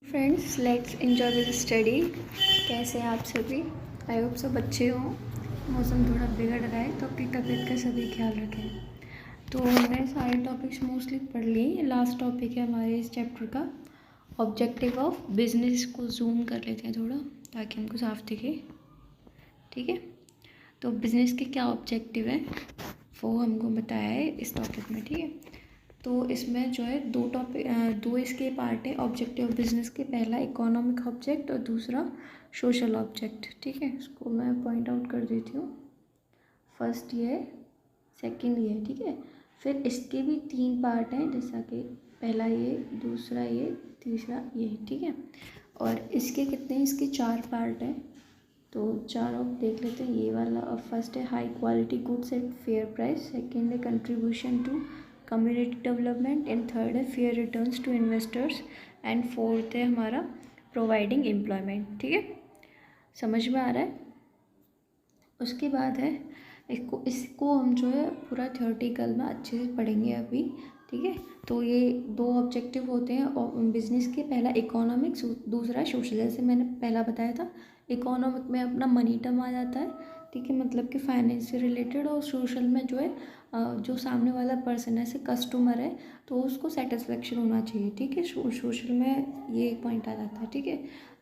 Friends, let's enjoy with study. कैसे हैं आप सभी? आई होप सब अच्छे हों। मौसम थोड़ा बिगड़ रहा है तो अपनी तबीयत का सभी ख्याल रखें। तो मैंने सारे टॉपिक्स मोस्टली पढ़ लिए। लास्ट टॉपिक है हमारे इस चैप्टर का ऑब्जेक्टिव ऑफ बिजनेस। को जूम कर लेते हैं थोड़ा ताकि हमको साफ दिखे। ठीक है, तो बिज़नेस के क्या ऑब्जेक्टिव हैं वो हमको बताया है इस टॉपिक में। ठीक है, तो इसमें जो है दो इसके पार्ट है ऑब्जेक्टिव ऑफ बिजनेस के। पहला इकोनॉमिक ऑब्जेक्ट और दूसरा सोशल ऑब्जेक्ट। ठीक है, इसको मैं पॉइंट आउट कर देती हूँ। फर्स्ट ये, सेकंड ये। ठीक है, फिर इसके भी 3 पार्ट हैं, जैसा कि पहला ये, दूसरा ये, तीसरा ये। ठीक है, और इसके कितने हैं? इसके 4 पार्ट हैं। तो चारों देख लेते हैं। ये वाला अब फर्स्ट है high quality goods at fair price, second है contribution to community development, and third है fair returns to investors, and fourth है हमारा प्रोवाइडिंग एम्प्लॉयमेंट। ठीक है, समझ में आ रहा है? उसके बाद है इसको हम जो है पूरा थ्योरेटिकल में अच्छे से पढ़ेंगे अभी। ठीक है, तो ये 2 ऑब्जेक्टिव होते हैं बिजनेस के। पहला इकोनॉमिक, दूसरा सोशल। जैसे मैंने पहला बताया था, इकोनॉमिक में अपना मनी टर्म आ जाता है। ठीक है, मतलब कि फाइनेंस से रिलेटेड। और सोशल में जो है जो सामने वाला पर्सन है, जैसे कस्टमर है, तो उसको सेटिस्फेक्शन होना चाहिए। ठीक है, सोशल में ये पॉइंट आ जाता है। ठीक है,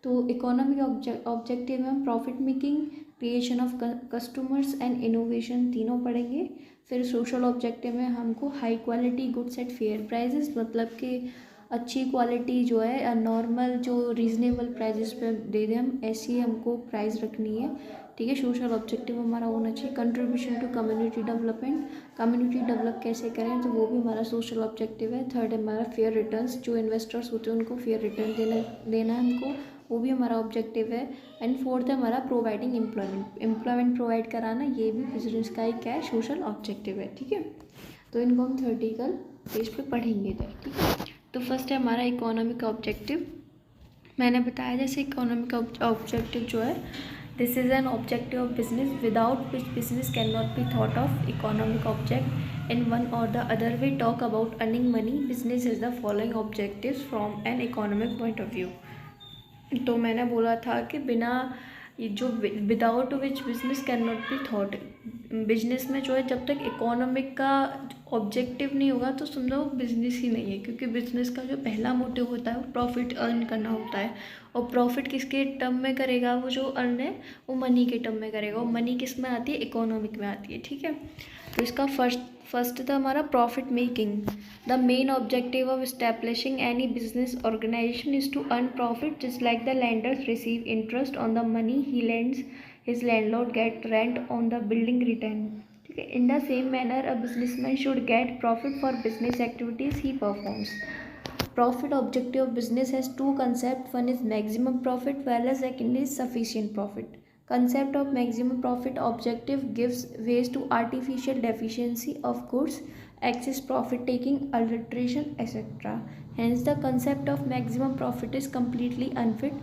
तो इकोनॉमिक ऑब्जेक्टिव में profit making, creation of customers and innovation, तीनों पढ़ेंगे। फिर सोशल ऑब्जेक्टिव में हमको high quality goods at fair prices, मतलब कि अच्छी क्वालिटी जो है नॉर्मल जो रीज़नेबल प्राइजेस पे दे दें हम, ऐसी हमको प्राइस रखनी है। ठीक है, सोशल ऑब्जेक्टिव हमारा होना चाहिए contribution to community development. Community develop कैसे करें, तो वो भी हमारा सोशल ऑब्जेक्टिव है। थर्ड है हमारा फेयर रिटर्न्स, जो इन्वेस्टर्स होते हैं उनको फेयर रिटर्न देना है हमको, वो भी हमारा ऑब्जेक्टिव है। एंड फोर्थ है हमारा प्रोवाइडिंग एम्प्लॉयमेंट प्रोवाइड कराना, ये भी बिजनेस का ही क्या है, सोशल ऑब्जेक्टिव है। ठीक है, तो इनको हम थ्योरेटिकल पेज पे पढ़ेंगे इधर। ठीक है, तो फर्स्ट है हमारा इकोनॉमिक ऑब्जेक्टिव। मैंने बताया जैसे इकोनॉमिक ऑब्जेक्टिव जो है, this is an objective of business without which business can not be thought of economic object in one और the other way. Talk about earning money, business is the following objectives from an economic point of view. तो मैंने बोला था कि बिना ये जो without which business can not be thought, business में जो है जब तक इकोनॉमिक का ऑब्जेक्टिव नहीं होगा तो समझो बिजनेस ही नहीं है। क्योंकि बिजनेस का जो पहला मोटिव होता है वो प्रॉफिट अर्न करना होता है। और प्रॉफिट किसके टर्म में करेगा? वो जो अर्न है वो मनी के टर्म में करेगा। और मनी किस में आती है? इकोनॉमिक में आती है। ठीक है, तो इसका फर्स्ट था हमारा profit making. The main objective of establishing any business organisation is to earn profit, just like the lenders receive interest on the money he lends his landlord get rent on the building return. ठीक है, in the same manner a businessman should get profit for business activities he performs. Profit objective of business has 2 concepts. One is maximum profit, whereas second is sufficient profit. Concept of maximum profit objective gives ways to artificial deficiency of goods, excess profit taking, adulteration, etc. Hence, the concept of maximum profit is completely unfit.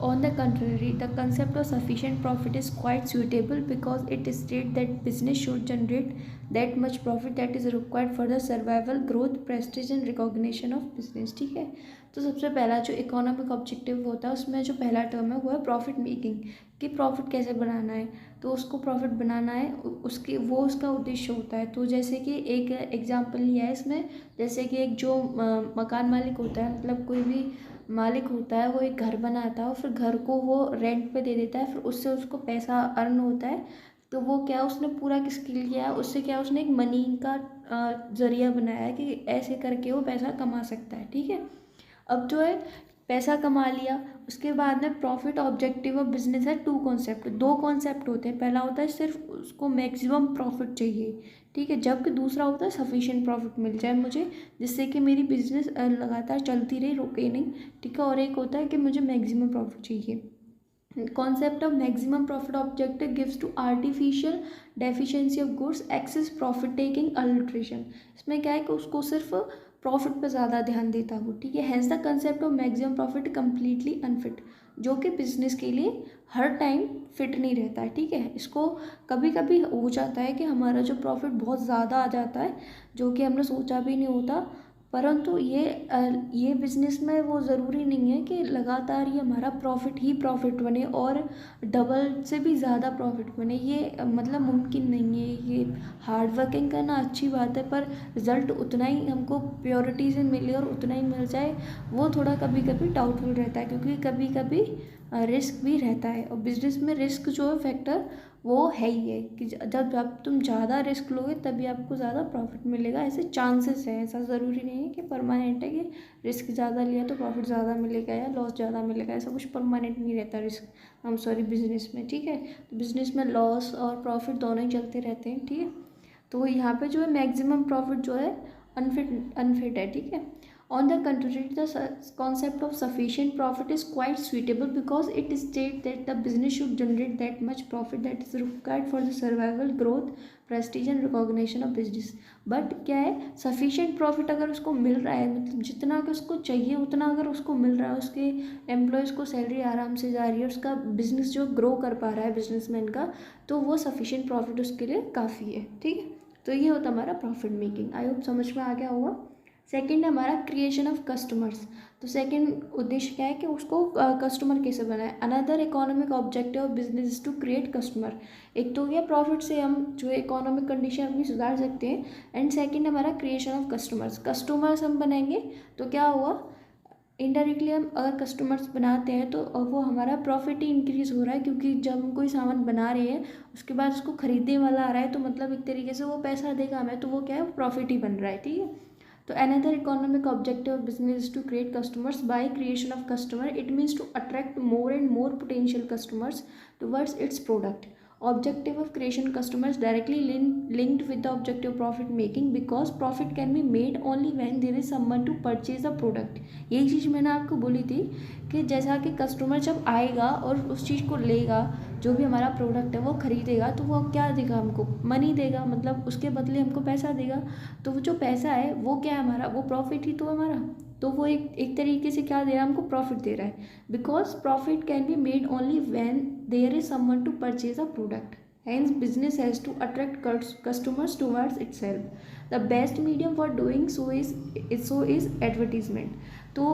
On the contrary, the concept of sufficient profit is quite suitable because it states that business should generate that much profit that is required for the survival, growth, prestige and recognition of business. ठीक है, तो सबसे पहला जो economic objective होता है उसमें जो पहला टर्म है वो है प्रॉफिट मेकिंग, कि प्रॉफिट कैसे बनाना है। तो उसको प्रॉफिट बनाना है, उसका उद्देश्य होता है। तो जैसे कि एक एग्जांपल लिया है इसमें, जैसे कि एक जो मकान मालिक होता है, मतलब कोई भी मालिक होता है, वो एक घर बनाता है और फिर घर को वो रेंट पे दे देता है, फिर उससे उसको पैसा अर्न होता है। तो वो क्या, उसने पूरा किसके लिए किया है? उससे क्या, उसने एक मनी का जरिया बनाया है कि ऐसे करके वो पैसा कमा सकता है। ठीक है, अब जो है पैसा कमा लिया, उसके बाद में प्रॉफिट ऑब्जेक्टिव ऑफ बिजनेस है 2 कॉन्सेप्ट, 2 कॉन्सेप्ट होते हैं। पहला होता है सिर्फ उसको मैक्सिमम प्रॉफिट चाहिए। ठीक है, जबकि दूसरा होता है सफिशिएंट प्रॉफिट मिल जाए मुझे, जिससे कि मेरी बिजनेस लगातार चलती रहे, रुके नहीं। ठीक है, और एक होता है कि मुझे मैक्सिमम प्रॉफिट चाहिए। Concept of maximum profit objective gives to artificial deficiency of goods, excess profit taking, adulteration. इसमें क्या है कि उसको सिर्फ प्रॉफिट पे ज़्यादा ध्यान देता है वो। ठीक है, has the concept of maximum profit completely unfit, जो कि बिजनेस के लिए हर टाइम फिट नहीं रहता है। ठीक है, इसको कभी कभी हो जाता है कि हमारा जो प्रॉफिट बहुत ज़्यादा आ जाता है, जो कि हमने सोचा भी नहीं होता, परंतु ये बिज़नेस में वो ज़रूरी नहीं है कि लगातार ये हमारा प्रॉफिट बने और डबल से भी ज़्यादा प्रॉफिट बने। ये मतलब मुमकिन नहीं है। ये हार्ड वर्किंग करना अच्छी बात है, पर रिज़ल्ट उतना ही हमको प्योरिटी से मिले और उतना ही मिल जाए, वो थोड़ा कभी कभी डाउटफुल रहता है, क्योंकि कभी कभी रिस्क भी रहता है। और बिजनेस में रिस्क जो है फैक्टर वो है ही है कि जब तुम ज़्यादा रिस्क लोगे तभी आपको ज़्यादा प्रॉफिट मिलेगा। ऐसे चांसेस है, ऐसा ज़रूरी नहीं है कि परमानेंट है कि रिस्क ज़्यादा लिया तो प्रॉफिट ज़्यादा मिलेगा या लॉस ज़्यादा मिलेगा। ऐसा कुछ परमानेंट नहीं रहता रिस्क बिजनेस में, ठीक है। तो बिजनेस में लॉस और प्रॉफिट दोनों ही चलते रहते हैं, ठीक है। तो यहाँ पे जो है मैक्सिमम प्रॉफिट जो है अनफिट है, ठीक है। On the contrary, the concept of sufficient profit is quite suitable because it states that the business should generate that much profit that is required for the survival, growth, prestige and recognition of business. But क्या है, sufficient profit अगर उसको मिल रहा है, मतलब जितना कि उसको चाहिए उतना अगर उसको मिल रहा है, उसके एम्प्लॉयज़ को सैलरी आराम से जा रही है, उसका बिजनेस जो ग्रो कर पा रहा है बिजनेसमैन का, तो वो सफिशिएंट प्रॉफिट उसके लिए काफ़ी है, ठीक है। तो ये होता हमारा प्रॉफिट मेकिंग। आई होप समझ में आ गया होगा। सेकेंड है हमारा क्रिएशन ऑफ कस्टमर्स। तो सेकेंड उद्देश्य क्या है कि उसको कस्टमर कैसे बनाए। Another economic objective of business is to create customer. एक तो ये प्रॉफिट से हम जो है इकोनॉमिक कंडीशन अपनी सुधार सकते हैं, एंड सेकेंड हमारा क्रिएशन ऑफ कस्टमर्स हम बनाएंगे तो क्या हुआ, इनडायरेक्टली हम अगर कस्टमर्स बनाते हैं तो वो हमारा प्रॉफिट ही इंक्रीज़ हो रहा है, क्योंकि जब हम कोई सामान बना रहे हैं उसके बाद उसको खरीदने वाला आ रहा है तो मतलब एक तरीके से वो पैसा देगा हमें, तो वो क्या है, प्रॉफिट ही बन रहा है, ठीक है। तो another economic objective of business is to create customers. By creation of customer, it means to attract more and more potential customers towards its product. Objective of creation customers directly linked with the objective of profit making, because profit can be made only when there is someone to purchase the product. यही चीज़ मैंने आपको बोली थी कि जैसा कि customer जब आएगा और उस चीज़ को लेगा, जो भी हमारा प्रोडक्ट है वो खरीदेगा, तो वो क्या देगा, हमको मनी देगा, मतलब उसके बदले हमको पैसा देगा। तो वो जो पैसा है वो क्या है हमारा, वो प्रॉफिट ही तो हमारा। तो वो एक तरीके से क्या दे रहा है, हमको प्रॉफिट दे रहा है। Because profit can be made only when there is someone to purchase a product. Hence, business has to attract customers towards itself. The best medium for doing so is advertisement. तो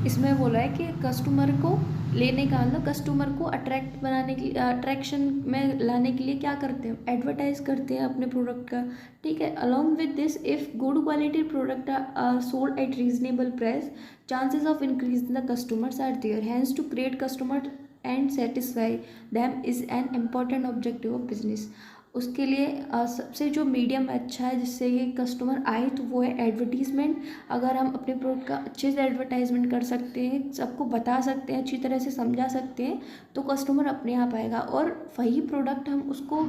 इसमें बोला है कि customer को लेने का मतलब customer को अट्रैक्शन में लाने के लिए क्या करते हैं, एडवर्टाइज करते हैं अपने प्रोडक्ट का, ठीक है। Along with this, if good quality product are sold at reasonable price, chances of increase the customers are there. Hence to create customer and satisfy them is an important objective of business. उसके लिए सबसे जो medium अच्छा है जिससे ये customer आए, तो वो है एडवर्टीज़मेंट। अगर हम अपने प्रोडक्ट का अच्छे से एडवर्टाइजमेंट कर सकते हैं, सबको बता सकते हैं, अच्छी तरह से समझा सकते हैं, तो कस्टमर अपने आप आएगा। और वही प्रोडक्ट हम उसको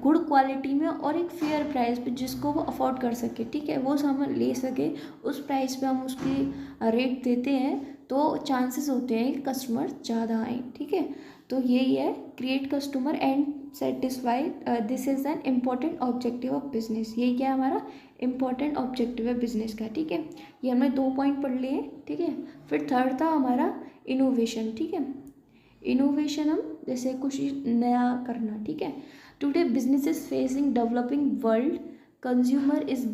गुड क्वालिटी में और एक फेयर प्राइस पे जिसको वो अफोर्ड कर सके, ठीक है, वो सामान ले सके, उस प्राइस पे हम उसकी रेट देते हैं, तो चांसेस होते हैं कि कस्टमर ज़्यादा आए, ठीक है। तो यही है create customer and satisfy, this is an important objective of business. यही क्या हमारा इम्पॉर्टेंट ऑब्जेक्टिव है बिजनेस का, ठीक है। ये हमने 2 पॉइंट पढ़ लिए, ठीक है। फिर थर्ड था हमारा इनोवेशन, ठीक है। इनोवेशन हम जैसे कुछ नया करना, ठीक है। Today business is facing developing world, consumer is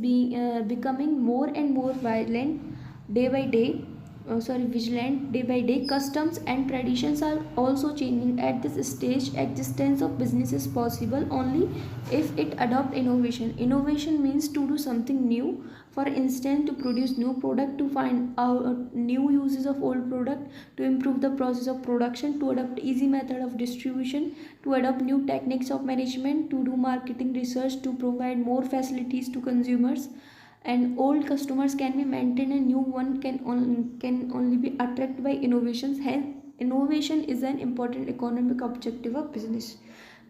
becoming more and more vigilant day by day. Customs and traditions are also changing. At this stage, existence of business is possible only if it adopt innovation. Innovation means to do something new. For instance, to produce new product, to find out new uses of old product, to improve the process of production, to adopt easy method of distribution, to adopt new techniques of management, to do marketing research, to provide more facilities to consumers. And old customers can be maintained and new one can only be attracted by innovations. Hence innovation is an important economic objective of business.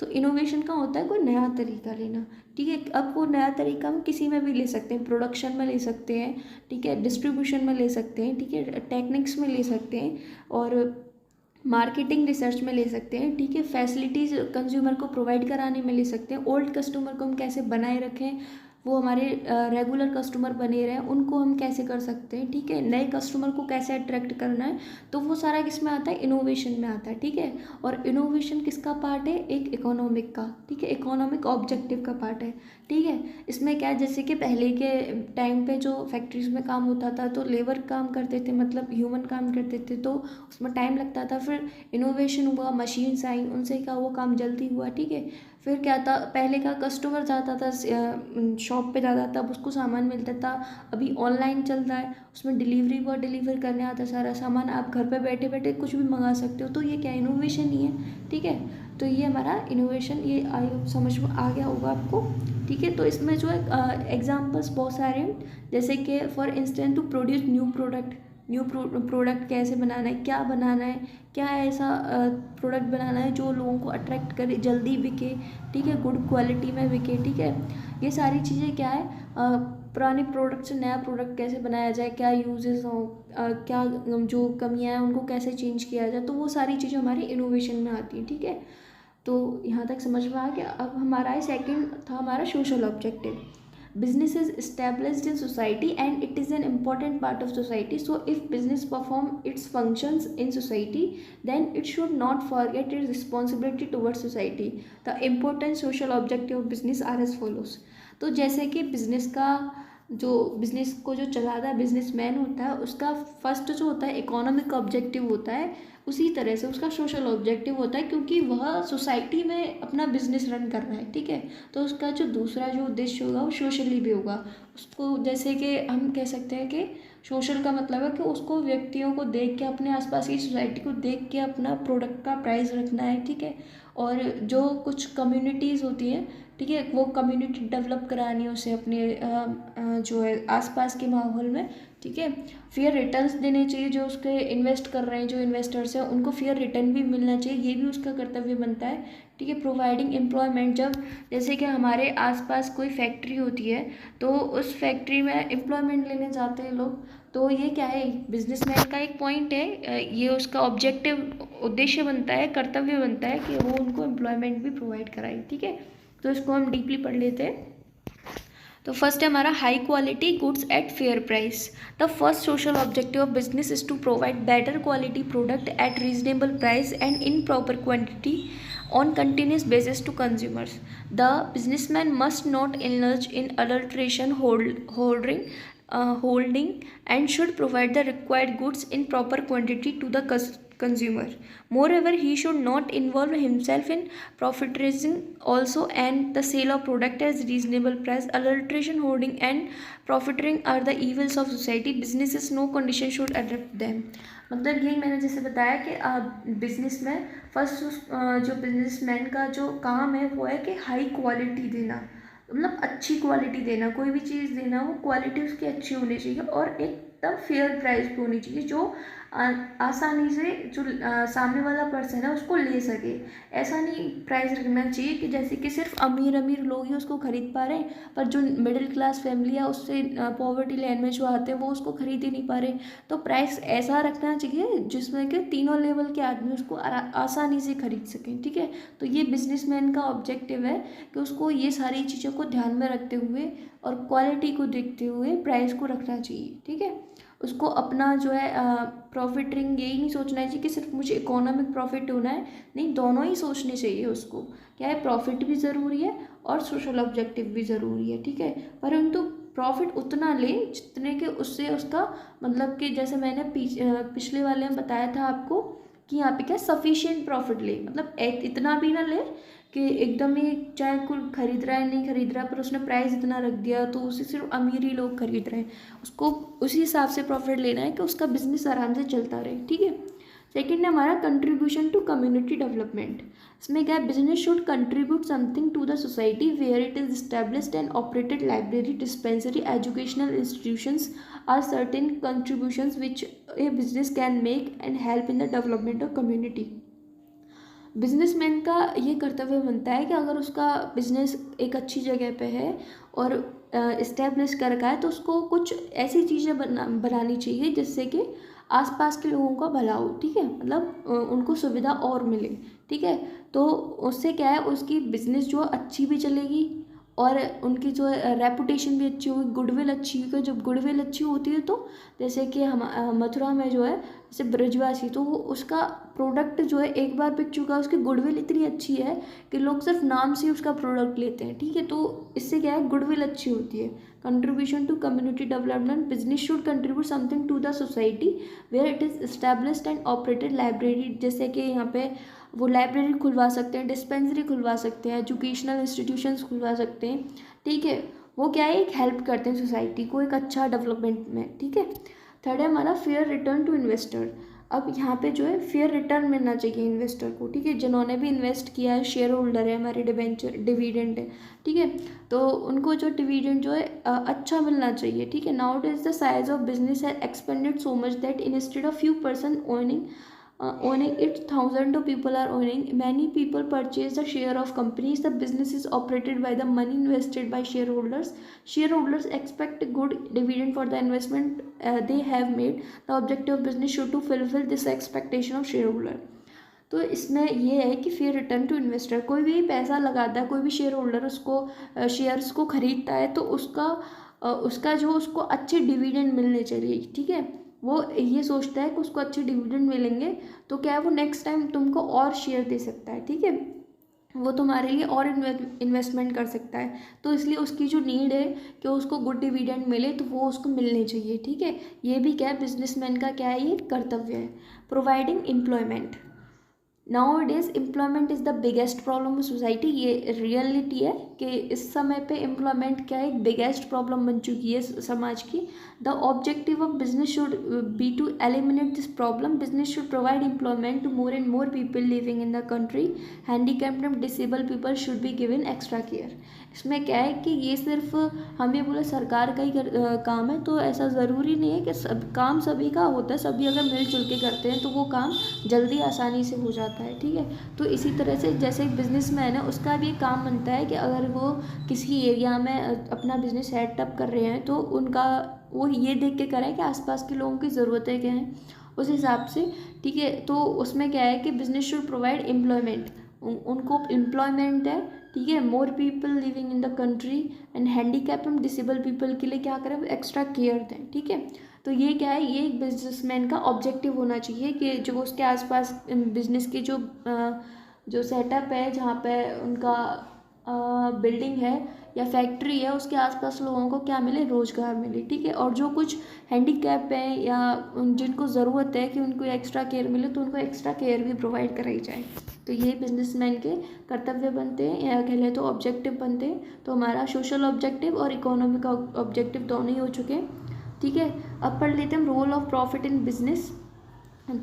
तो innovation का होता है कोई नया तरीका लेना, ठीक है। अब वो नया तरीका हम किसी में भी ले सकते हैं, प्रोडक्शन में ले सकते हैं, ठीक है, डिस्ट्रीब्यूशन में ले सकते हैं, ठीक है, टेक्निक्स में ले सकते हैं, और मार्केटिंग रिसर्च में ले सकते हैं, ठीक है, फैसिलिटीज़ कंज्यूमर को प्रोवाइड कराने में ले सकते हैं। ओल्ड कस्टमर को हम कैसे बनाए रखें वो हमारे रेगुलर कस्टमर बने रहें, उनको हम कैसे कर सकते हैं, ठीक है, नए कस्टमर को कैसे अट्रैक्ट करना है, तो वो सारा किस में आता है, इनोवेशन में आता है, ठीक है। और इनोवेशन किसका पार्ट है, एक इकोनॉमिक का, ठीक है, इकोनॉमिक ऑब्जेक्टिव का पार्ट है, ठीक है। इसमें क्या है, जैसे कि पहले के टाइम पे जो फैक्ट्रीज में काम होता था तो लेबर काम करते थे, मतलब ह्यूमन काम करते थे, तो उसमें टाइम लगता था। फिर इनोवेशन हुआ, मशीन्स आई, उनसे क्या वो काम जल्दी हुआ, ठीक है। फिर क्या था, पहले का कस्टमर जाता था शॉप पे जाता था, अब उसको सामान मिलता था। अभी ऑनलाइन चल रहा है, उसमें डिलीवरी बॉय डिलीवर करने आता है सारा सामान, आप घर पे बैठे बैठे कुछ भी मंगा सकते हो। तो ये क्या इनोवेशन ही है, ठीक है। तो ये हमारा इनोवेशन, ये समझ में आ गया होगा आपको, ठीक है। तो इसमें जो है एग्जाम्पल्स बहुत सारे हैं, जैसे कि for instance to produce new product, new product कैसे बनाना है, क्या बनाना है, क्या ऐसा प्रोडक्ट बनाना है जो लोगों को अट्रैक्ट करे, जल्दी बिके, ठीक है, गुड क्वालिटी में बिके, ठीक है। ये सारी चीज़ें क्या है, पुराने प्रोडक्ट से नया प्रोडक्ट कैसे बनाया जाए, क्या यूजेस हो, क्या जो कमियां हैं उनको कैसे चेंज किया जाए, तो वो सारी चीज़ें हमारी इनोवेशन में आती हैं, ठीक है। तो यहाँ तक समझ में आ गया। अब हमारा है सेकंड था हमारा social objective. Business is established in society and it is an important part of society. So if business perform its functions in society, then it should not forget its responsibility towards society. The important social objective of business are as follows. तो जैसे कि business का जो business को जो चलाता है businessman होता है, उसका फर्स्ट जो होता है इकोनॉमिक ऑब्जेक्टिव होता है, उसी तरह से उसका सोशल ऑब्जेक्टिव होता है, क्योंकि वह सोसाइटी में अपना बिजनेस रन कर रहा है, ठीक है। तो उसका जो दूसरा जो उद्देश्य होगा वो सोशली भी होगा। उसको जैसे कि हम कह सकते हैं कि सोशल का मतलब है कि उसको व्यक्तियों को देख के, अपने आसपास की सोसाइटी को देख के अपना प्रोडक्ट का प्राइस रखना है, ठीक है। और जो कुछ कम्युनिटीज़ होती हैं, ठीक है, वो कम्युनिटी डेवलप करानी है उसे अपने जो है आसपास के माहौल में, ठीक है। फेयर रिटर्न्स देने चाहिए, जो उसके इन्वेस्ट कर रहे हैं जो इन्वेस्टर्स हैं उनको फेयर रिटर्न भी मिलना चाहिए, ये भी उसका कर्तव्य बनता है, ठीक है। प्रोवाइडिंग एम्प्लॉयमेंट, जब जैसे कि हमारे आसपास कोई फैक्ट्री होती है तो उस फैक्ट्री में एम्प्लॉयमेंट लेने जाते हैं लोग, तो ये क्या है, बिजनेसमैन का एक पॉइंट है, ये उसका ऑब्जेक्टिव उद्देश्य बनता है, कर्तव्य बनता है कि वो उनको एम्प्लॉयमेंट भी प्रोवाइड कराए, ठीक है। तो इसको हम डीपली पढ़ लेते हैं। तो फर्स्ट है हमारा high quality goods at fair price. The first social objective of business is to provide better quality product at reasonable price and in proper quantity on continuous basis to consumers. The businessman must not indulge in adulteration, holding and should provide the required goods in proper quantity to the consumer. Moreover, he should not involve himself in profiteering also and the sale of product at reasonable price. Adulteration, hoarding and profiteering are the evils of society. Businesses no condition should adopt them. मतलब यही मैंने जैसे बताया कि business में first जो businessman का जो काम है वो है कि हाई क्वालिटी देना, मतलब अच्छी क्वालिटी देना, कोई भी चीज़ देना वो क्वालिटी उसकी अच्छी होनी चाहिए और एकदम फेयर प्राइस पे होनी चाहिए, जो आसानी से जो सामने वाला पर्सन है उसको ले सके। ऐसा नहीं प्राइस रखना चाहिए कि जैसे कि सिर्फ अमीर अमीर लोग ही उसको खरीद पा रहे हैं, पर जो मिडिल क्लास फैमिली है उससे पॉवर्टी लाइन में जो आते हैं वो उसको खरीद ही नहीं पा रहे। तो प्राइस ऐसा रखना चाहिए जिसमें कि तीनों लेवल के आदमी उसको आसानी से खरीद सकें, ठीक है। तो ये बिजनेसमैन का ऑब्जेक्टिव है कि उसको ये सारी चीज़ों को ध्यान में रखते हुए और क्वालिटी को देखते हुए प्राइस को रखना चाहिए, ठीक है। उसको अपना जो है प्रॉफिटिंग यही नहीं सोचना चाहिए कि सिर्फ मुझे इकोनॉमिक प्रॉफिट होना है, नहीं, दोनों ही सोचने चाहिए उसको। क्या है, प्रॉफिट भी ज़रूरी है और सोशल ऑब्जेक्टिव भी ज़रूरी है, ठीक है। परंतु प्रॉफिट उतना ले जितने के उससे उसका मतलब कि जैसे मैंने पिछले वाले में बताया था आपको कि यहाँ पे क्या सफिशिएंट प्रॉफिट ले, मतलब इतना भी ना ले कि एकदम ही चाहे कोई खरीद रहा है नहीं खरीद रहा है पर उसने प्राइस इतना रख दिया तो उसे सिर्फ अमीर ही लोग खरीद रहे हैं, उसको उसी हिसाब से प्रॉफिट लेना है कि उसका बिजनेस आराम से चलता रहे, ठीक है। सेकेंड है हमारा कंट्रीब्यूशन टू कम्युनिटी डेवलपमेंट। इसमें क्या है, business should contribute something to the society where it is established and operated. Library, dispensary, educational institutions are certain contributions which a business can make and help in the development of community. Businessman का ये कर्तव्य बनता है कि अगर उसका business एक अच्छी जगह पे है और इस्टेब्लिश कर रखा है तो उसको कुछ ऐसी चीज़ें बनानी चाहिए जिससे कि आसपास के लोगों का भला हो, ठीक है, मतलब उनको सुविधा और मिले, ठीक है। तो उससे क्या है, उसकी बिजनेस जो अच्छी भी चलेगी और उनकी जो रेपुटेशन भी अच्छी होगी, गुडविल अच्छी होगी। जब गुडविल अच्छी होती है तो जैसे कि हम मथुरा में जो है जैसे ब्रजवासी, तो वो उसका प्रोडक्ट जो है एक बार बिक चुका है, उसकी गुडविल इतनी अच्छी है कि लोग सिर्फ नाम से ही उसका प्रोडक्ट लेते हैं, ठीक है। तो इससे क्या है, गुडविल अच्छी होती है। Contribution to community development, business should contribute something to the society where it is established and operated. Library, जैसे कि यहाँ पे वो लाइब्रेरी खुलवा सकते हैं, डिस्पेंसरी खुलवा सकते हैं, एजुकेशनल इंस्टीट्यूशंस खुलवा सकते हैं, ठीक है। वो क्या है, एक हेल्प करते हैं सोसाइटी को एक अच्छा डेवलपमेंट में, ठीक है। थर्ड है हमारा फेयर रिटर्न टू इन्वेस्टर। अब यहाँ पे जो है फेयर रिटर्न मिलना चाहिए इन्वेस्टर को, ठीक है। जिन्होंने भी इन्वेस्ट किया है, शेयर होल्डर है हमारे, डिबेंचर डिविडेंड है, ठीक है। तो उनको जो डिविडेंड जो है अच्छा मिलना चाहिए, ठीक है। Now it is the size of business has expanded so much that instead of few person owning it, thousands of people are owning. Many people purchase the share of companies. The business is operated by the money invested by shareholders. Shareholders expect good dividend for the investment they have made. The objective of business should to fulfill this expectation of shareholder. तो इसमें ये है कि fair return to investor, कोई भी पैसा लगाता है, कोई भी शेयर होल्डर उसको शेयर्स को खरीदता है, तो उसका जो उसको अच्छे डिविडेंड मिलने चाहिए, ठीक है। वो ये सोचता है कि उसको अच्छे डिविडेंड मिलेंगे तो क्या है, वो नेक्स्ट टाइम तुमको और शेयर दे सकता है, ठीक है। वो तुम्हारे लिए और इन्वेस्टमेंट कर सकता है। तो इसलिए उसकी जो नीड है कि उसको गुड डिविडेंड मिले, तो वो उसको मिलने चाहिए, ठीक है। ये भी क्या है, बिजनेसमैन का क्या है, ये कर्तव्य है। Providing employment, now days employment is the biggest problem of society. ये रियलिटी है कि इस समय पे एम्प्लॉयमेंट क्या है, एक बिगेस्ट प्रॉब्लम बन चुकी है समाज की। The objective of business should be to eliminate this problem. Business should provide employment to more and more people living in the country. Handicapped and disabled people should be given extra care. इसमें क्या है कि ये सिर्फ हम ये बोले सरकार का ही काम है, तो ऐसा ज़रूरी नहीं है कि सब काम सभी का होता है। सभी अगर मिलजुल के करते हैं तो वो काम जल्दी आसानी से हो जाता है, ठीक है। तो इसी तरह से जैसे एक बिजनेसमैन है, उसका भी एक काम बनता है कि अगर वो किसी एरिया में अपना बिजनेस सेटअप कर रहे हैं, तो वो ये देख के करें कि आसपास के लोगों की ज़रूरतें क्या हैं, उस हिसाब से, ठीक है। तो उसमें क्या है कि बिजनेस शुड प्रोवाइड एम्प्लॉयमेंट, उनको एम्प्लॉयमेंट है, ठीक है। मोर people living in the country and handicap and disabled people के लिए क्या करें, एक्स्ट्रा केयर दें, ठीक है। तो ये क्या है, ये एक बिजनेसमैन का ऑब्जेक्टिव होना चाहिए कि जो उसके आसपास बिजनेस की जो सेटअप है, जहाँ पे उनका बिल्डिंग है या फैक्ट्री है, उसके आसपास लोगों को क्या मिले, रोज़गार मिले, ठीक है। और जो कुछ हैंडीकैप है या जिनको ज़रूरत है कि उनको एक्स्ट्रा केयर मिले, तो उनको एक्स्ट्रा केयर भी प्रोवाइड कराई जाए। तो ये बिजनेसमैन के कर्तव्य बनते हैं, या कह लें तो ऑब्जेक्टिव बनते हैं। तो हमारा सोशल ऑब्जेक्टिव और इकोनॉमिक ऑब्जेक्टिव दोनों ही हो चुके हैं, ठीक है। अब पढ़ लेते हैं हम role of profit in business.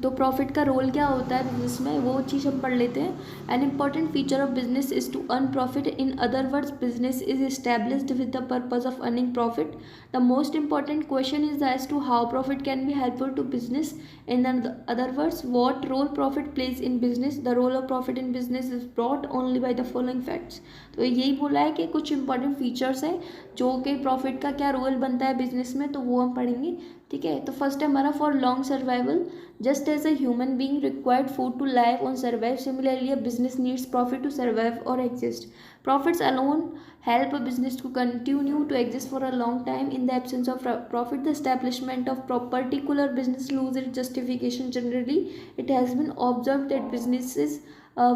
तो प्रॉफिट का रोल क्या होता है बिजनेस में, वो चीज़ हम पढ़ लेते हैं। An important feature of business is to earn profit. In other words, business is established with the purpose of earning profit. The most important question is as to how profit can be helpful to business. In other words, what role profit plays in business. The role of profit in business is brought only by the following facts. तो यही बोला है कि कुछ important features हैं जो कि profit का क्या रोल बनता है बिजनेस में, तो वो हम पढ़ेंगे, ठीक है। तो फर्स्ट है हमारा for long survival. Just as a human being required food to live on survive, similarly a business needs profit to survive और exist. Profits alone help a business to continue to exist for a long time. In the absence of profit, the establishment of particular business loses its justification. Generally, it has been observed that businesses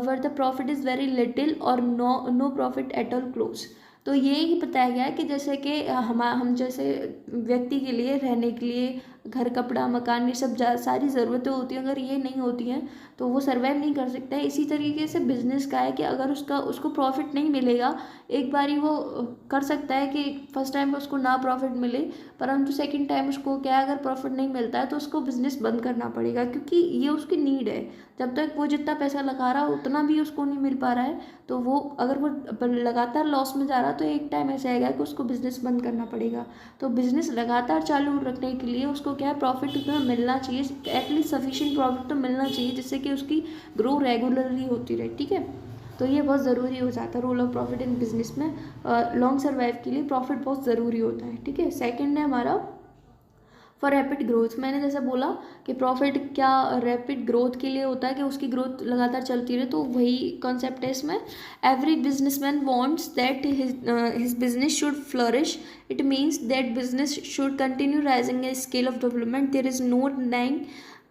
where the profit is very little or no profit at all close. तो ये ही बताया गया कि जैसे कि हम जैसे व्यक्ति के लिए रहने के लिए घर, कपड़ा, मकान, ये सब सारी ज़रूरतें होती हैं, अगर ये नहीं होती हैं तो वो सर्वाइव नहीं कर सकता है। इसी तरीके से बिजनेस का है कि अगर उसको प्रॉफिट नहीं मिलेगा, एक बारी वो कर सकता है कि फर्स्ट टाइम पर उसको ना प्रॉफिट मिले, परंतु सेकंड टाइम उसको क्या, अगर प्रॉफिट नहीं मिलता है तो उसको बिजनेस बंद करना पड़ेगा, क्योंकि ये उसकी नीड है। जब तक वो जितना पैसा लगा रहा उतना भी उसको नहीं मिल पा रहा है, तो वो अगर वो लगातार लॉस में जा रहा तो एक टाइम ऐसा आएगा कि उसको बिजनेस बंद करना पड़ेगा। तो बिजनेस लगातार चालू रखने के लिए उसको क्या है, प्रॉफिट उतना मिलना चाहिए, एटलीस्ट सफिशिएंट प्रॉफिट तो मिलना चाहिए, जिससे कि उसकी ग्रो रेगुलरली होती रहे, ठीक है। तो ये बहुत ज़रूरी हो जाता है role of profit in business में। लॉन्ग सर्वाइव के लिए प्रॉफिट बहुत ज़रूरी होता है, ठीक है। सेकंड है हमारा फॉर रैपिड ग्रोथ, मैंने जैसे बोला कि प्रॉफिट क्या रैपिड ग्रोथ के लिए होता है कि उसकी ग्रोथ लगातार चलती रहे, तो वही कॉन्सेप्ट है इसमें। Every businessman wants that his business should flourish, it means that business should continue rising a scale of development. There is no denying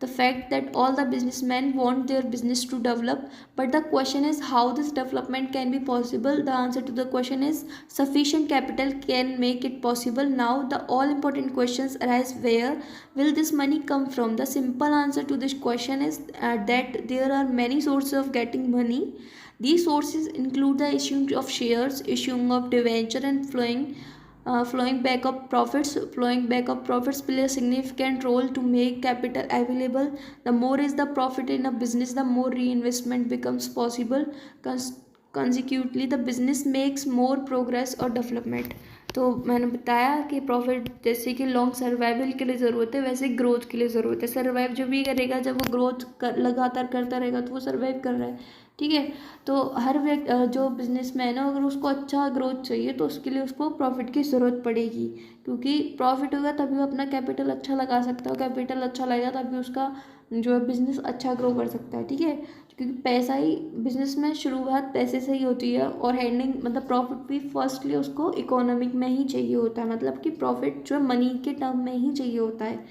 the fact that all the businessmen want their business to develop, but the question is how this development can be possible. The answer to the question is sufficient capital can make it possible. Now the all important questions arise: where will this money come from? The simple answer to this question is that there are many sources of getting money. These sources include the issuing of shares, issuing of debenture, and flowing back of profits. Flowing back of profits play a significant role to make capital available. The more is the profit in a business, the more reinvestment becomes possible. Consequently, the business makes more progress or development. तो मैंने बताया कि profit जैसे कि long survival के लिए ज़रूरत है, वैसे ग्रोथ के लिए ज़रूरत है। सर्वाइव जो भी करेगा, जब वो ग्रोथ लगातार करता रहेगा तो वो सर्वाइव कर रहा है, ठीक है। तो हर व्यक्ति जो बिजनेसमैन है, अगर उसको अच्छा ग्रोथ चाहिए तो उसके लिए उसको प्रॉफिट की ज़रूरत पड़ेगी, क्योंकि प्रॉफिट होगा तभी वो अपना कैपिटल अच्छा लगा सकता है। कैपिटल अच्छा लगेगा तभी उसका जो है बिजनेस अच्छा ग्रो कर सकता है, ठीक है। क्योंकि पैसा ही बिजनेस में शुरुआत पैसे से ही होती है, और हेडिंग मतलब प्रॉफिट भी फर्स्टली उसको इकोनॉमिक में ही चाहिए होता है, मतलब कि प्रॉफिट जो है मनी के टर्म में ही चाहिए होता है।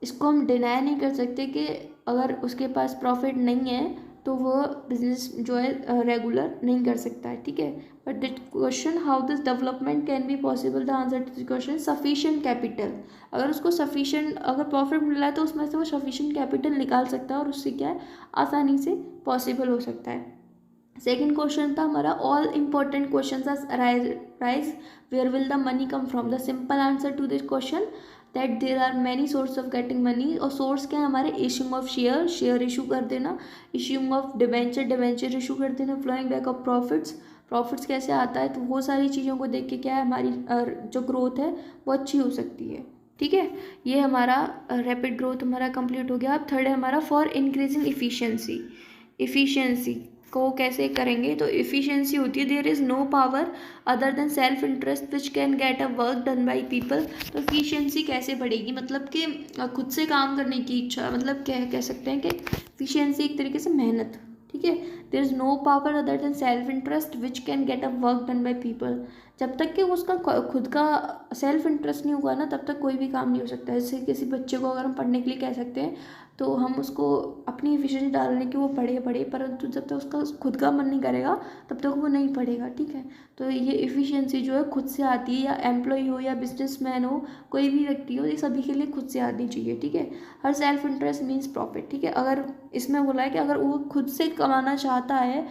इसको हम डिनाई नहीं कर सकते कि अगर उसके पास प्रॉफिट नहीं है तो वो बिजनेस जो है रेगुलर नहीं कर सकता है, ठीक है। But the question how this development can be possible, the answer to this question sufficient capital. अगर उसको सफिशिएंट अगर प्रॉफिट मिल रहा है तो उसमें से वो सफिशिएंट कैपिटल निकाल सकता है, और उससे क्या है आसानी से पॉसिबल हो सकता है। सेकेंड क्वेश्चन था हमारा all important question rise where will the money come from. The simple answer to this question that there are many source of getting money. और सोर्स क्या है हमारे, इशूइंग ऑफ शेयर इशू कर देना, issuing of debenture issue कर देना, flowing back of profits कैसे आता है, तो वो सारी चीज़ों को देख के क्या है हमारी जो ग्रोथ है वो अच्छी हो सकती है, ठीक है। ये हमारा रैपिड ग्रोथ हमारा कंप्लीट हो गया। अब थर्ड है हमारा फॉर इंक्रीजिंग इफिशियंसी को कैसे करेंगे। तो इफ़िशियंसी होती है there is no power other than self interest which can get a work done by people. तो इफ़िशियंसी कैसे बढ़ेगी, मतलब कि खुद से काम करने की इच्छा, मतलब कह सकते हैं कि इफ़िशियंसी एक तरीके से मेहनत, ठीक है। There is no power other than self interest which can get a work done by people. जब तक कि उसका खुद का सेल्फ इंटरेस्ट नहीं होगा ना, तब तक कोई भी काम नहीं हो सकता है। जैसे किसी बच्चे को अगर हम पढ़ने के लिए कह सकते हैं तो हम उसको अपनी एफिशिएंसी डालने की वो पढ़े, परंतु जब तक उसका खुद का मन नहीं करेगा तब तक वो नहीं पढ़ेगा, ठीक है। तो ये एफिशिएंसी जो है खुद से आती है, या एम्प्लॉय हो या बिजनेसमैन हो, कोई भी व्यक्ति हो, ये सभी के लिए खुद से आनी चाहिए, ठीक है। Her self interest means profit, ठीक है। अगर इसमें बोला है कि अगर वो खुद से कमाना चाहता है,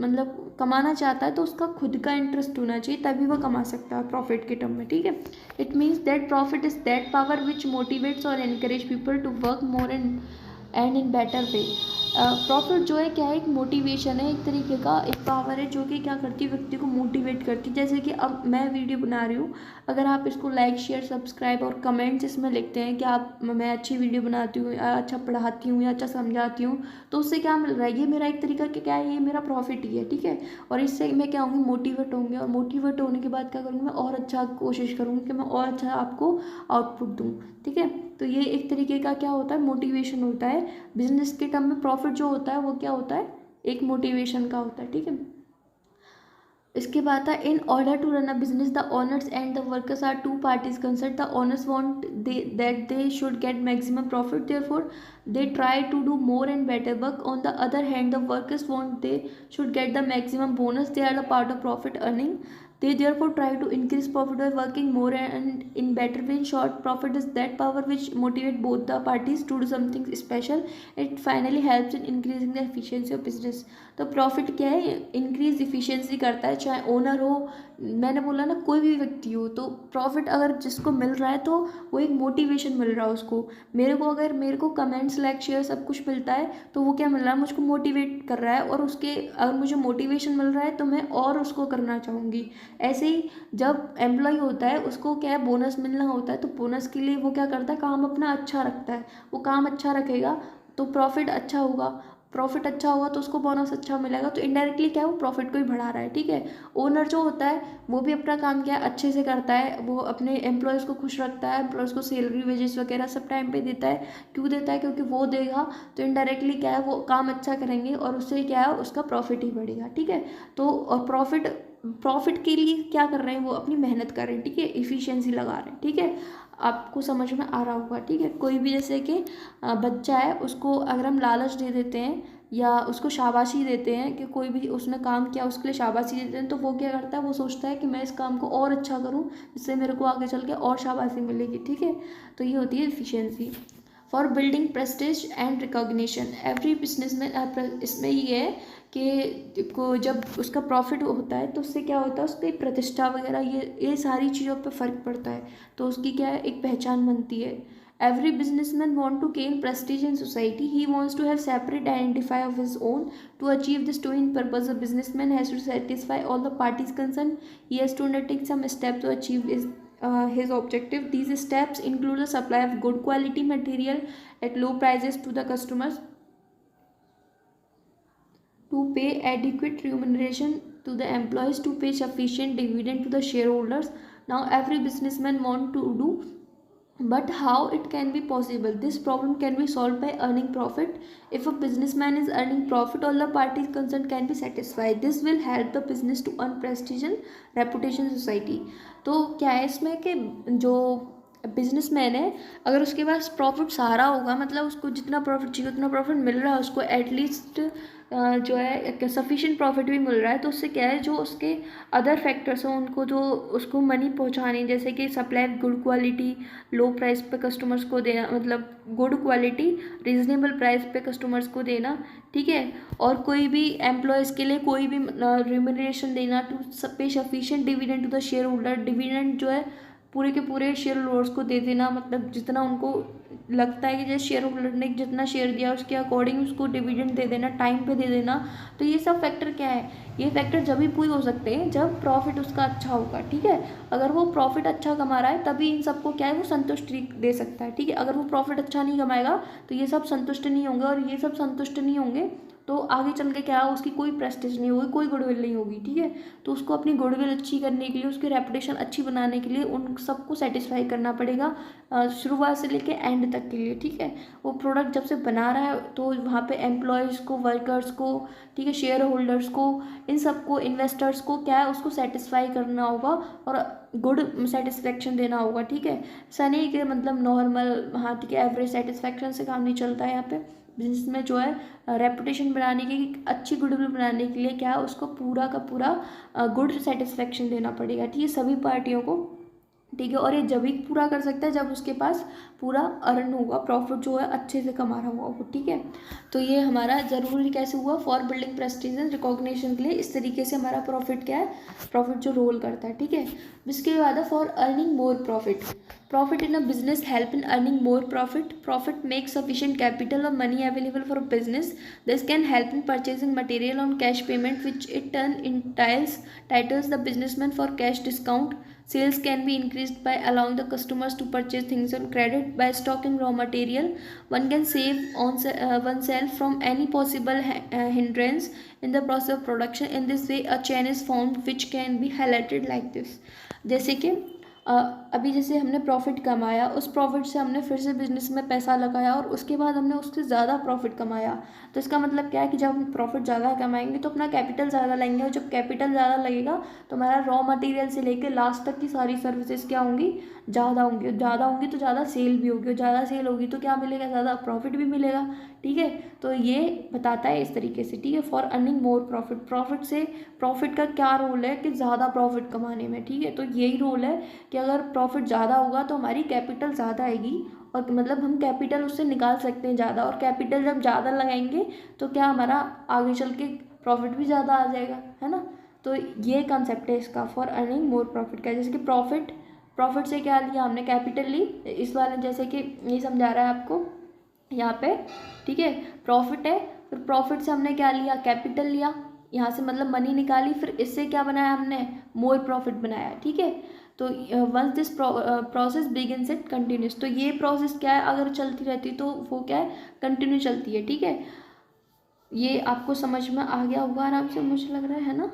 मतलब कमाना चाहता है, तो उसका खुद का इंटरेस्ट होना चाहिए, तभी वो कमा सकता है प्रॉफिट के टर्म में, ठीक है। It means that profit is that power which motivates और encourage people to work more and in better way. Profit जो है क्या है, एक मोटिवेशन है, एक तरीके का एक पावर है जो कि क्या करती है, व्यक्ति को मोटिवेट करती है। जैसे कि अब मैं वीडियो बना रही हूँ, अगर आप इसको लाइक शेयर सब्सक्राइब और कमेंट्स इसमें लिखते हैं कि आप मैं अच्छी वीडियो बनाती हूँ, या अच्छा पढ़ाती हूँ, या अच्छा समझाती हूँ, तो उससे क्या मिल रहा है, ये मेरा एक तरीका क्या है, ये मेरा प्रॉफिट ही है, ठीक है। और इससे मैं क्या होंगी, मोटिवेट होंगे, और मोटिवेट होने के बाद क्या करूँगी, मैं और अच्छा कोशिश करूँगी कि मैं और अच्छा आपको आउटपुट दूँ, ठीक है। तो ये एक तरीके का क्या होता है, मोटिवेशन होता है। बिजनेस के टर्म में प्रॉफिट जो होता है वो क्या होता है, एक मोटिवेशन का होता है, ठीक है। इसके बाद था in order to run a business the owners and the workers are two parties concern. The owners want that they should get maximum profit, therefore they try to do more and better work. On the other hand, the workers want they should get the maximum bonus, they are the part of profit earning. They therefore try to increase profit by working more and in better way. In short, profit is that power which motivate both the parties to do something special. It finally helps in increasing the efficiency of business. तो profit क्या है, increase efficiency करता है, चाहे owner हो, मैंने बोला ना कोई भी व्यक्ति हो। तो प्रॉफिट अगर जिसको मिल रहा है तो वो एक मोटिवेशन मिल रहा है उसको। मेरे को अगर मेरे को कमेंट्स लाइक शेयर सब कुछ मिलता है तो वो क्या मिल रहा है, मुझको मोटिवेट कर रहा है, और उसके अगर मुझे मोटिवेशन मिल रहा है तो मैं और उसको करना चाहूँगी। ऐसे ही जब एम्प्लॉय होता है उसको क्या है, बोनस मिलना होता है, तो बोनस के लिए वो क्या करता है, काम अपना अच्छा रखता है। वो काम अच्छा रखेगा तो प्रॉफिट अच्छा होगा। प्रॉफिट अच्छा होगा तो उसको बोनस अच्छा मिलेगा, तो इनडायरेक्टली क्या है वो प्रॉफिट को ही बढ़ा रहा है, ठीक है। ओनर जो होता है वो भी अपना काम क्या है अच्छे से करता है, वो अपने एम्प्लॉयज़ को खुश रखता है, एम्प्लॉयज़ को सैलरी वेजेस वगैरह सब टाइम पे देता है। क्यों देता है? क्योंकि वो देगा तो इनडायरेक्टली क्या है वो काम अच्छा करेंगे और उससे क्या है उसका प्रॉफिट ही बढ़ेगा, ठीक है। तो और प्रॉफिट के लिए क्या कर रहे हैं वो अपनी मेहनत कर रहे हैं, ठीक है, इफ़िशियंसी लगा रहे हैं, ठीक है। आपको समझ में आ रहा होगा, ठीक है। कोई भी जैसे कि बच्चा है उसको अगर हम लालच दे देते हैं या उसको शाबाशी देते हैं कि कोई भी उसने काम किया उसके लिए शाबाशी देते हैं, तो वो क्या करता है वो सोचता है कि मैं इस काम को और अच्छा करूं जिससे मेरे को आगे चल के और शाबाशी मिलेगी, ठीक है। तो ये होती है efficiency. For building Prestige and recognition every businessman, इसमें ये है कि को जब उसका प्रॉफिट होता है तो उससे क्या होता है उसकी प्रतिष्ठा वगैरह ये सारी चीज़ों पे फ़र्क पड़ता है, तो उसकी क्या है एक पहचान बनती है। Every businessman want to gain prestige in society. He wants to have separate identify of his own. To achieve this twin purpose, a businessman has to satisfy all the parties concerned. He has to undertake some steps to achieve his objective. These steps include the supply of good quality material at low prices to the customers, to pay adequate remuneration to the employees, to pay sufficient dividend to the shareholders. Now every businessman want to do, but how it can be possible? This problem can be solved by earning profit. If a businessman is earning profit, all the parties concerned can be satisfied. This will help the business to earn prestige and reputation in society. तो क्या है इसमें कि जो businessman है अगर उसके पास profit सारा होगा, मतलब उसको जितना प्रॉफिट चाहिए उतना प्रॉफिट मिल रहा है उसको, एटलीस्ट जो है सफिशिएंट प्रॉफिट भी मिल रहा है, तो उससे क्या है जो उसके अदर फैक्टर्स हैं उनको जो उसको मनी पहुंचाने, जैसे कि सप्लाई गुड क्वालिटी लो प्राइस पे कस्टमर्स को देना, मतलब गुड क्वालिटी रीजनेबल प्राइस पे कस्टमर्स को देना, ठीक है। और कोई भी एम्प्लॉयज़ के लिए कोई भी रिम्यूनरेशन देना, to pay sufficient dividend to the share holder, dividend जो है पूरे के पूरे शेयर होल्डर्स को दे देना, मतलब जितना उनको लगता है कि जैसे शेयर होल्डर ने जितना शेयर दिया उसके अकॉर्डिंग उसको डिविडेंड दे देना, टाइम पे दे देना। तो ये सब फैक्टर क्या है, ये फैक्टर जब भी पूरे हो सकते हैं जब प्रॉफिट उसका अच्छा होगा, ठीक है। अगर वो प्रॉफिट अच्छा कमा रहा है तभी इन सबको क्या है वो संतुष्टि दे सकता है, ठीक है। अगर वो प्रॉफिट अच्छा नहीं कमाएगा तो ये सब संतुष्ट नहीं होंगे, और ये सब संतुष्ट नहीं होंगे तो आगे चल के क्या उसकी कोई प्रेस्टीज नहीं होगी, कोई गुडविल नहीं होगी, ठीक है। तो उसको अपनी गुडविल अच्छी करने के लिए, उसकी रेपुटेशन अच्छी बनाने के लिए उन सबको सेटिस्फाई करना पड़ेगा शुरुआत से लेके एंड तक के लिए, ठीक है। वो प्रोडक्ट जब से बना रहा है तो वहाँ पे एम्प्लॉयज़ को, वर्कर्स को, ठीक है, शेयर होल्डर्स को, इन सबको, इन्वेस्टर्स को क्या है उसको सेटिस्फाई करना होगा और गुड सेटिस्फेक्शन देना होगा, ठीक है। ऐसा नहीं कि मतलब नॉर्मल, हाँ ठीक है, एवरेज सेटिस्फेक्शन से काम नहीं चलता है यहाँ पे। बिजनेस में जो है रेपुटेशन बनाने की, अच्छी गुडविल बनाने के लिए क्या है उसको पूरा का पूरा गुड सेटिस्फेक्शन देना पड़ेगा, ठीक है, सभी पार्टियों को, ठीक है। और ये जब भी पूरा कर सकता है जब उसके पास पूरा अर्न होगा, प्रॉफिट जो है अच्छे से कमा रहा हुआ वो, ठीक है। तो ये हमारा ज़रूरी कैसे हुआ for building Prestige and recognition के लिए, इस तरीके से हमारा प्रॉफिट क्या है, प्रॉफिट जो रोल करता है, ठीक है। इसके बाद है for earning more profit. Profit in a business help in earning more profit. Profit makes sufficient capital or money available for a business. This can help in purchasing material on cash payment, which in turn titles the businessman for cash discount. Sales can be increased by allowing the customers to purchase things on credit. By stocking raw material, one can save oneself from any possible hindrance in the process of production. In this way, a chain is formed which can be highlighted like this. जैसे कि अभी जैसे हमने profit कमाया, उस profit से हमने फिर से बिजनेस में पैसा लगाया और उसके बाद हमने उससे ज़्यादा प्रॉफिट कमाया, तो इसका मतलब क्या है कि जब हम प्रॉफिट ज़्यादा कमाएंगे तो अपना कैपिटल ज़्यादा लगेंगे, और जब कैपिटल ज़्यादा लगेगा तो हमारा रॉ मटेरियल से लेकर लास्ट तक की सारी सर्विसेज क्या होंगी, ज़्यादा होंगी, ज़्यादा होंगी तो ज़्यादा सेल भी होगी, और ज़्यादा सेल होगी तो क्या मिलेगा, ज़्यादा प्रॉफिट भी मिलेगा, ठीक है। तो ये बताता है इस तरीके से, ठीक है, for earning more profit. Profit से, प्रॉफिट का क्या रोल है कि ज़्यादा प्रॉफिट कमाने में, ठीक है। तो यही रोल है कि अगर प्रॉफिट ज़्यादा होगा तो हमारी कैपिटल ज़्यादा आएगी, और मतलब हम कैपिटल उससे निकाल सकते हैं ज़्यादा, और कैपिटल जब ज़्यादा लगाएंगे तो क्या हमारा आगे चल के प्रॉफिट भी ज़्यादा आ जाएगा, है ना। तो ये कंसेप्ट है इसका फॉर अर्निंग मोर प्रॉफिट का। जैसे कि प्रॉफिट से क्या लिया हमने, कैपिटल ली, इस वाले जैसे कि ये समझा रहा है आपको यहाँ पे, ठीक है। प्रॉफिट है, फिर प्रॉफिट से हमने क्या लिया, कैपिटल लिया, यहाँ से मतलब मनी निकाली, फिर इससे क्या बनाया हमने, मोर प्रॉफिट बनाया, ठीक है। तो once this process begins it continues, तो ये प्रोसेस क्या है अगर चलती रहती तो वो क्या है कंटिन्यू चलती है, ठीक है। ये आपको समझ में आ गया होगा आराम से, मुझे लग रहा है ना।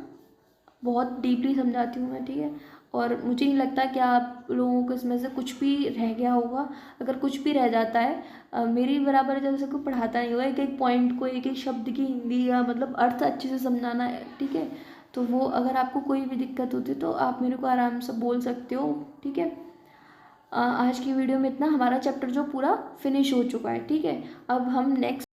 बहुत डीपली समझाती हूँ मैं, ठीक है। और मुझे नहीं लगता कि आप लोगों को इसमें से कुछ भी रह गया होगा। अगर कुछ भी रह जाता है, मेरी बराबर जैसे कोई पढ़ाता नहीं होगा, एक एक पॉइंट को, एक एक शब्द की हिंदी या मतलब अर्थ अच्छे से समझाना है, ठीक है। तो वो अगर आपको कोई भी दिक्कत होती है तो आप मेरे को आराम से बोल सकते हो, ठीक है। आज की वीडियो में इतना, हमारा चैप्टर जो पूरा फिनिश हो चुका है, ठीक है। अब हम नेक्स्ट